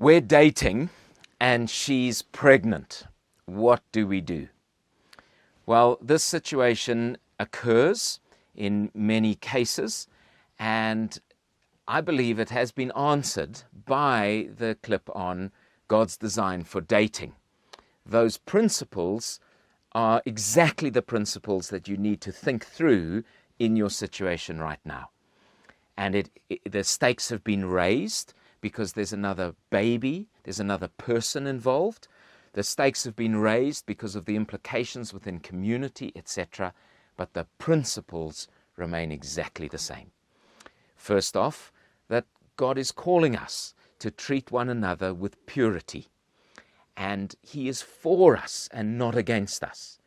We're dating and she's pregnant. What do we do? Well, this situation occurs in many cases, and I believe it has been answered by the clip on God's design for dating. Those principles are exactly the principles that you need to think through in your situation right now. And the stakes have been raised because there's another baby, there's another person involved. The stakes have been raised because of the implications within community, etc. But the principles remain exactly the same. First off, that God is calling us to treat one another with purity. And He is for us and not against us.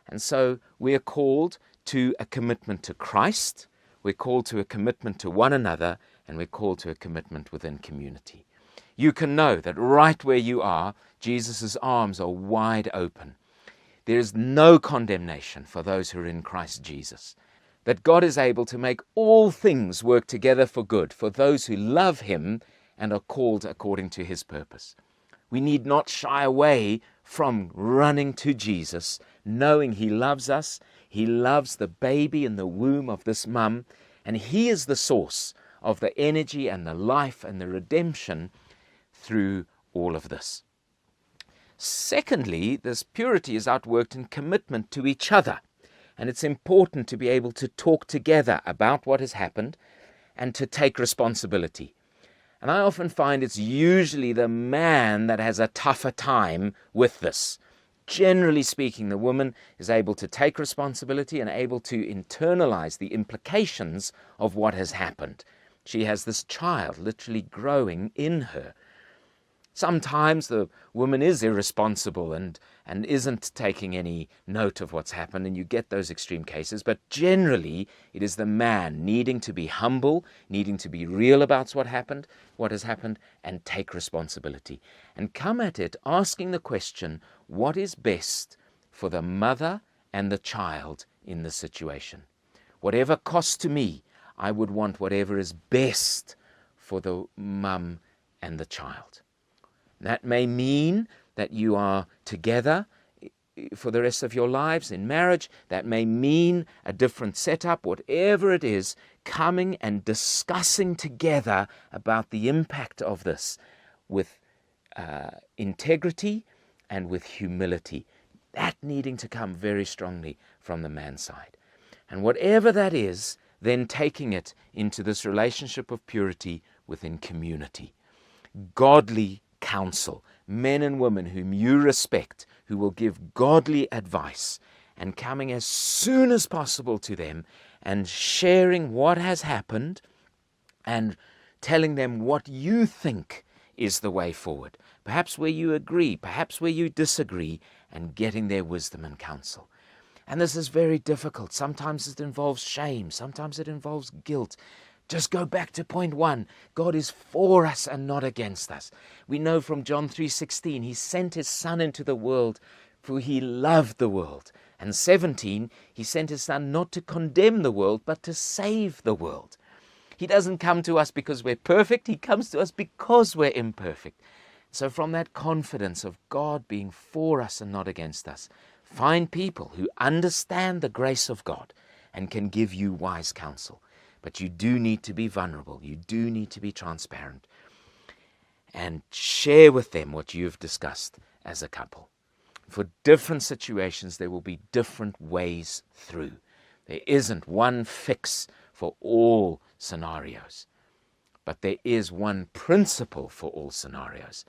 And so we are called to a commitment to Christ, we're called to a commitment to one another, and we're called to a commitment within community. You can know that right where you are, Jesus' arms are wide open. There is no condemnation for those who are in Christ Jesus. That God is able to make all things work together for good for those who love Him and are called according to His purpose. We need not shy away from running to Jesus, knowing He loves us. He loves the baby in the womb of this mum, and He is the source of the energy and the life and the redemption through all of this. Secondly, this purity is outworked in commitment to each other. And it's important to be able to talk together about what has happened and to take responsibility. And I often find it's usually the man that has a tougher time with this. Generally speaking, the woman is able to take responsibility and able to internalize the implications of what has happened. She has this child literally growing in her. Sometimes the woman is irresponsible and isn't taking any note of what's happened, and you get those extreme cases. But generally, it is the man needing to be humble, needing to be real about what has happened, and take responsibility. And come at it asking the question, what is best for the mother and the child in this situation? Whatever costs to me, I would want whatever is best for the mum and the child. That may mean that you are together for the rest of your lives in marriage. That may mean a different setup. Whatever it is, coming and discussing together about the impact of this with integrity and with humility. That needing to come very strongly from the man's side. And whatever that is, then taking it into this relationship of purity within community. Godly counsel, men and women whom you respect, who will give godly advice, and coming as soon as possible to them and sharing what has happened and telling them what you think is the way forward. Perhaps where you agree, perhaps where you disagree, and getting their wisdom and counsel. And this is very difficult. Sometimes it involves shame, sometimes it involves guilt. Just go back to point 1. God is for us and not against us. We know from John 3:16, He sent His Son into the world, for He loved the world. And 17, He sent His Son not to condemn the world, but to save the world. He doesn't come to us because we're perfect. He comes to us because we're imperfect. So from that confidence of God being for us and not against us, find people who understand the grace of God and can give you wise counsel. But you do need to be vulnerable. You do need to be transparent. And share with them what you've discussed as a couple. For different situations, there will be different ways through. There isn't one fix for all scenarios. But there is one principle for all scenarios.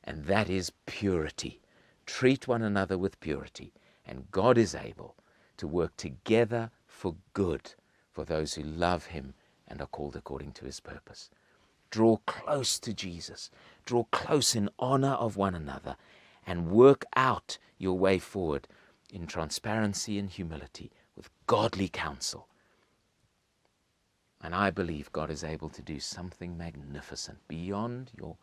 And that is purity. Treat one another with purity. And God is able to work together for good for those who love Him and are called according to His purpose. Draw close to Jesus. Draw close in honor of one another and work out your way forward in transparency and humility with godly counsel. And I believe God is able to do something magnificent beyond your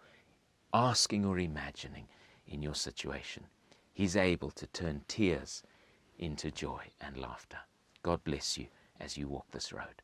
asking or imagining in your situation. He's able to turn tears into joy and laughter. God bless you as you walk this road.